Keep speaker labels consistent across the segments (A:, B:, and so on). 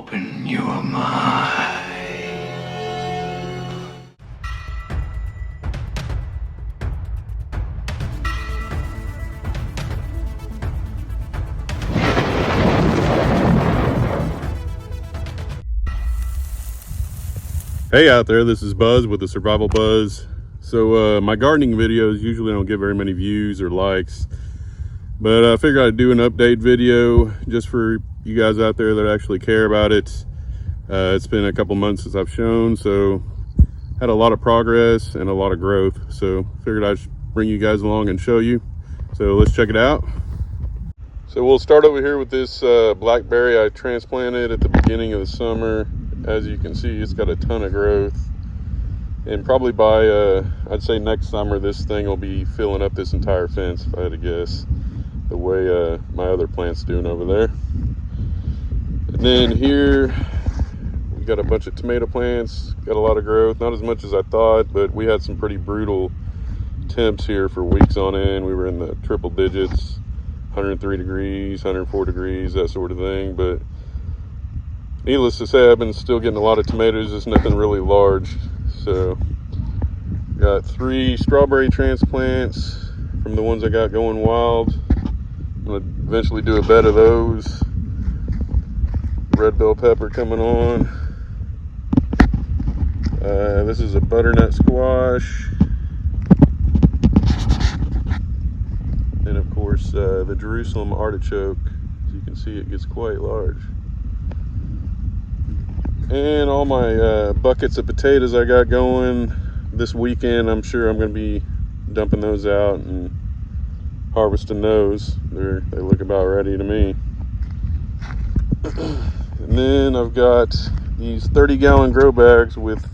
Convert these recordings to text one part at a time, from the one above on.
A: Open your mind.
B: Hey out there, this is Buzz with the Survival Buzz. So my gardening videos usually don't get very many views or likes, but I figured I'd do an update video just for you guys out there that actually care about it. It's been a couple months since I've shown, so had a lot of progress and a lot of growth, so figured I'd bring you guys along and show you. So let's check it out. So we'll start over here with this blackberry I transplanted at the beginning of the summer. As you can see, it's got a ton of growth, and probably by I'd say next summer this thing will be filling up this entire fence, if I had to guess, the way my other plant's doing over there. And then here we got a bunch of tomato plants, got a lot of growth, not as much as I thought, but we had some pretty brutal temps here for weeks on end. We were in the triple digits, 103 degrees, 104 degrees, that sort of thing. But needless to say, I've been still getting a lot of tomatoes, just nothing really large. So got 3 strawberry transplants from the ones I got going wild. I'm gonna eventually do a bed of those. Red bell pepper coming on. This is a butternut squash. And of course, the Jerusalem artichoke. As you can see, it gets quite large. And all my buckets of potatoes I got going this weekend, I'm sure I'm going to be dumping those out and harvesting those. They look about ready to me. And then I've got these 30-gallon grow bags with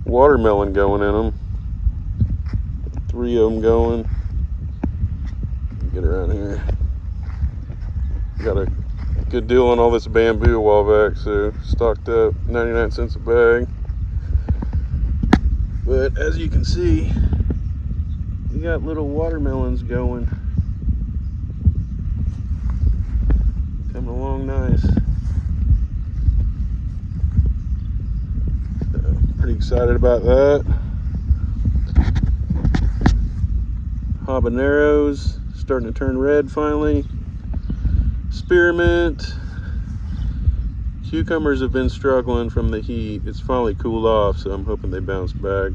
B: watermelon going in them. 3 of them going. Get around here. Got a good deal on all this bamboo a while back, so stocked up 99 cents a bag. But as you can see, we got little watermelons going. Coming along nice. So, pretty excited about that. Habaneros starting to turn red finally. Spearmint. Cucumbers have been struggling from the heat. It's finally cooled off, so I'm hoping they bounce back.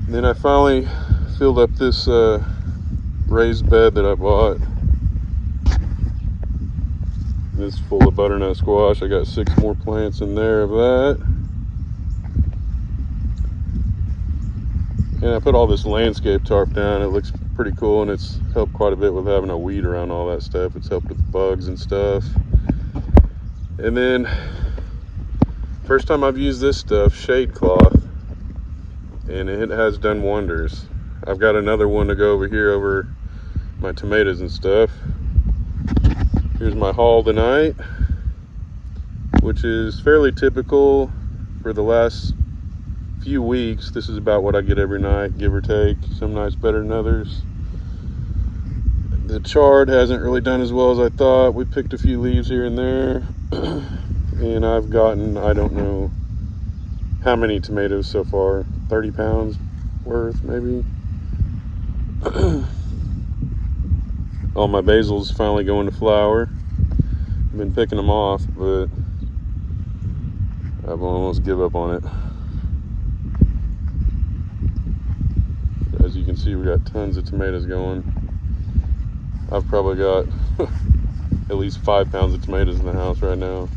B: And then I finally filled up this raised bed that I bought. This is full of butternut squash. I got 6 more plants in there of that. And I put all this landscape tarp down. It looks pretty cool, and it's helped quite a bit with having a weed around all that stuff. It's helped with bugs and stuff. And then first time I've used this stuff, shade cloth, and it has done wonders. I've got another one to go over here over my tomatoes and stuff. Here's my haul tonight, which is fairly typical for the last few weeks. This is about what I get every night, give or take. Some nights better than others. The chard hasn't really done as well as I thought. We picked a few leaves here and there. And I've gotten, I don't know how many tomatoes so far, 30 pounds worth maybe. All my basil's finally going to flower. I've been picking them off, but I've almost give up on it. As you can see, we got tons of tomatoes going. I've probably got at least 5 pounds of tomatoes in the house right now.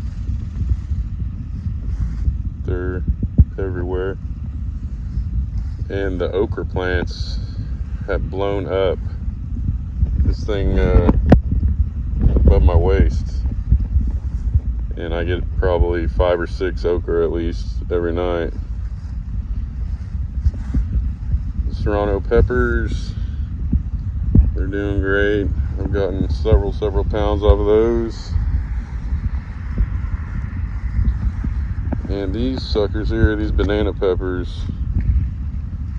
B: They're everywhere. And the okra plants have blown up. This thing above my waist. And I get probably 5 or 6 okra at least every night. The serrano peppers, they're doing great. I've gotten several pounds off of those. And these suckers here, these banana peppers,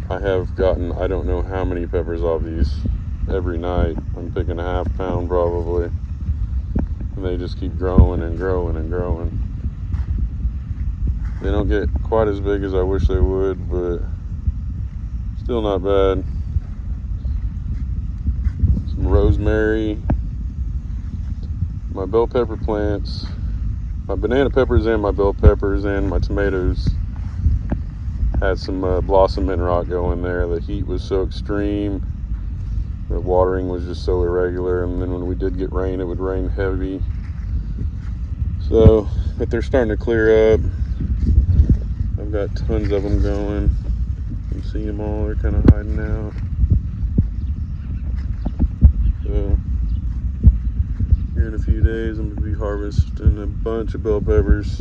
B: I have gotten, I don't know how many peppers off these every night. I'm picking a half pound probably. And and they just keep growing and growing and growing. They don't get quite as big as I wish they would, but still not bad. Some rosemary, my bell pepper plants, my banana peppers and my bell peppers and my tomatoes had some blossom mint rot going there. The heat was so extreme, the watering was just so irregular, and then when we did get rain, it would rain heavy. So, but they're starting to clear up. I've got tons of them going. You can see them all, they're kind of hiding out. So, here in a few days, I'm going to be harvesting a bunch of bell peppers.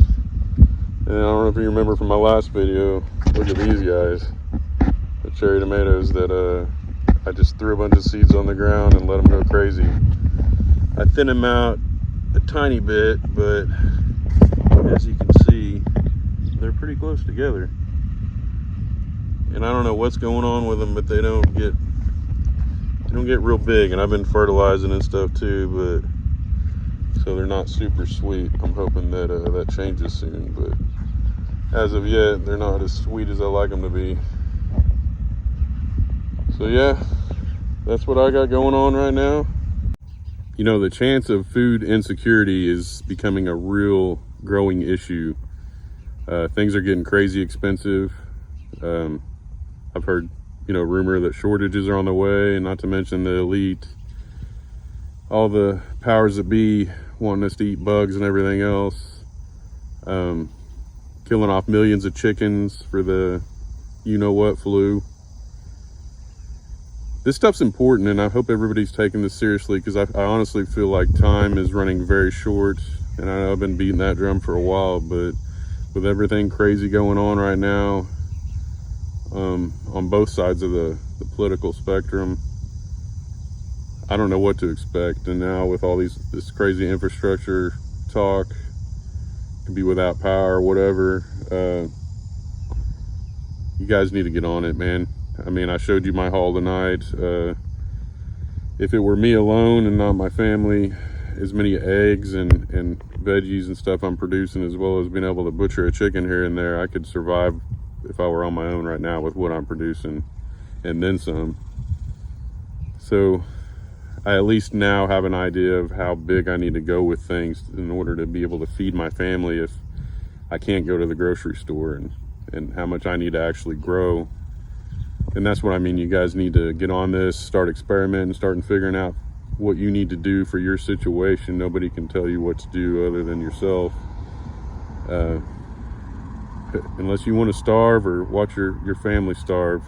B: And I don't know if you remember from my last video, look at these guys, the cherry tomatoes that I just threw a bunch of seeds on the ground and let them go crazy. I thinned them out a tiny bit, but as you can see, they're pretty close together. And I don't know what's going on with them, but they don't get real big. And I've been fertilizing and stuff too, but so they're not super sweet. I'm hoping that that changes soon, but as of yet, they're not as sweet as I like them to be. So yeah, that's what I got going on right now. You know, the chance of food insecurity is becoming a real growing issue. Things are getting crazy expensive. I've heard, rumor that shortages are on the way, and not to mention the elite, all the powers that be wanting us to eat bugs and everything else. Killing off millions of chickens for the you-know-what flu. This stuff's important, and I hope everybody's taking this seriously, because I honestly feel like time is running very short, and I know I've been beating that drum for a while, but with everything crazy going on right now, on both sides of the political spectrum, I don't know what to expect. And now with all this crazy infrastructure talk, could be without power or whatever, you guys need to get on it, man. I mean, I showed you my haul tonight. If it were me alone and not my family, as many eggs and veggies and stuff I'm producing, as well as being able to butcher a chicken here and there, I could survive if I were on my own right now with what I'm producing and then some. So I at least now have an idea of how big I need to go with things in order to be able to feed my family if I can't go to the grocery store, and how much I need to actually grow. And that's what I mean. You guys need to get on this, start experimenting, starting figuring out what you need to do for your situation. Nobody can tell you what to do other than yourself. Unless you want to starve or watch your family starve,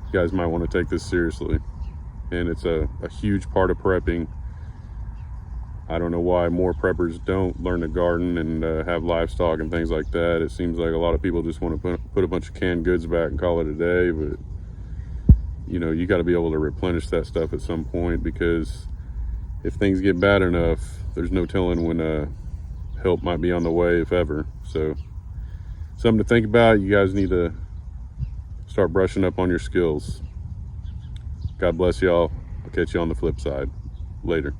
B: you guys might want to take this seriously. And it's a huge part of prepping. I don't know why more preppers don't learn to garden and have livestock and things like that. It seems like a lot of people just want to put a bunch of canned goods back and call it a day, but you got to be able to replenish that stuff at some point, because if things get bad enough, there's no telling when help might be on the way, if ever. So something to think about. You guys need to start brushing up on your skills. God bless y'all. I'll catch you on the flip side. Later.